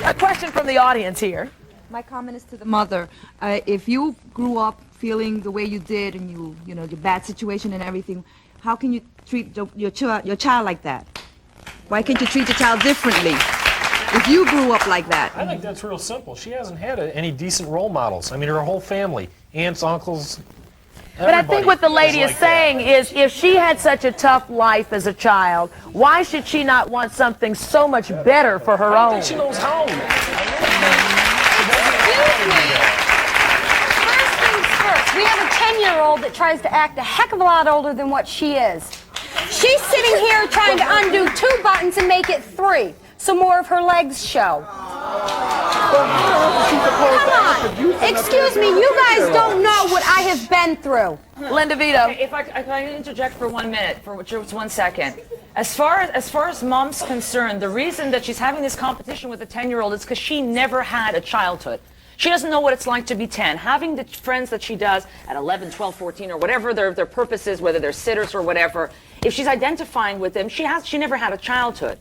A question from the audience here. My comment is to the mother. If you grew up feeling the way you did and you know, your bad situation and everything, how can you treat your child like that? Why can't you treat your child differently if you grew up like that? I think that's real simple. She hasn't had any decent role models. I mean, her whole family, aunts, uncles, But I think what the lady is saying is, if she had such a tough life as a child, why should she not want something so much better for her own? I think she knows how. First things first, we have a 10-year-old that tries to act a heck of a lot older than what she is. She's sitting here trying to undo 2 buttons and make it 3, so more of her legs show. Come on. Excuse me, you guys don't know what I have been through. Linda Vito. If I can interject for 1 minute, for just 1 second. As far as mom's concerned, the reason that she's having this competition with a 10-year-old is because she never had a childhood. She doesn't know what it's like to be 10. Having the friends that she does at 11, 12, 14, or whatever their purpose is, whether they're sitters or whatever, if she's identifying with them, she never had a childhood.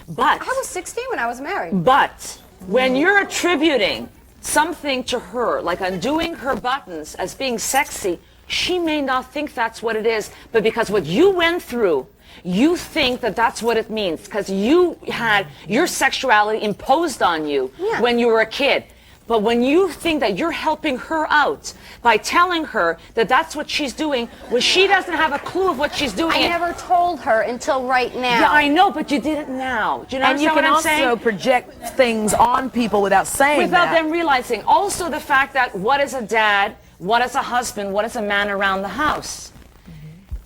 But I was 16 when I was married. But when you're attributing something to her, like undoing her buttons as being sexy, she may not think that's what it is, but because what you went through, you think that that's what it means, because you had your sexuality imposed on you when you were a kid. But when you think that you're helping her out by telling her that that's what she's doing, when she doesn't have a clue of what she's doing. I never told her until right now. Yeah, I know, but you did it now. Do you know And you can also saying? project things on people without saying Without that. them realizing. Also the fact that what is a dad, what is a husband, what is a man around the house?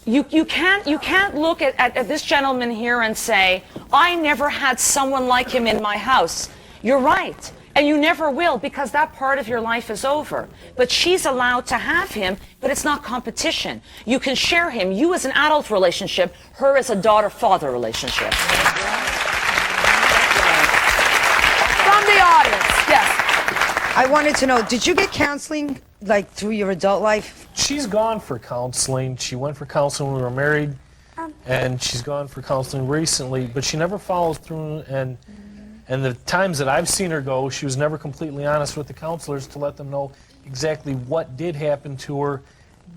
You can't look at this gentleman here and say, I never had someone like him in my house. You're right. And you never will, because that part of your life is over. But she's allowed to have him, but it's not competition. You can share him. You as an adult relationship, her as a daughter-father relationship. From the audience, yes. I wanted to know, did you get counseling, like, through your adult life? She's gone for counseling. She went for counseling when we were married, and she's gone for counseling recently, but she never follows through, and the times that I've seen her go, she was never completely honest with the counselors to let them know exactly what did happen to her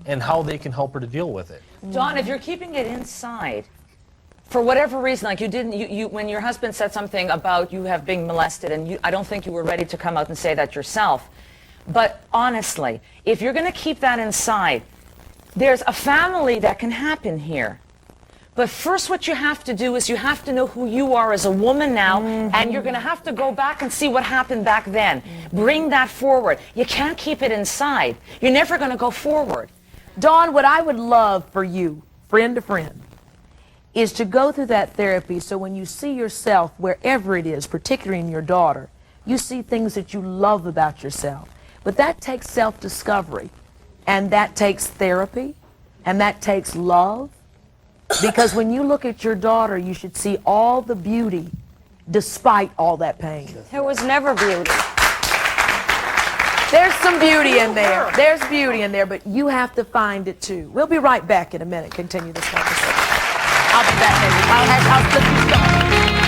and how they can help her to deal with it. Dawn, if you're keeping it inside, for whatever reason, like when your husband said something about you have been molested, and I don't think you were ready to come out and say that yourself. But honestly, if you're going to keep that inside, there's a family that can happen here. But first what you have to do is you have to know who you are as a woman now, and you're going to have to go back and see what happened back then. Bring that forward. You can't keep it inside. You're never going to go forward. Dawn, what I would love for you, friend to friend, is to go through that therapy so when you see yourself, wherever it is, particularly in your daughter, you see things that you love about yourself. But that takes self-discovery, and that takes therapy, and that takes love. Because when you look at your daughter, you should see all the beauty despite all that pain. There was never beauty. There's some beauty in there. There's beauty in there, but you have to find it too. We'll be right back in a minute. Continue this conversation. I'll be back. I'll let you start.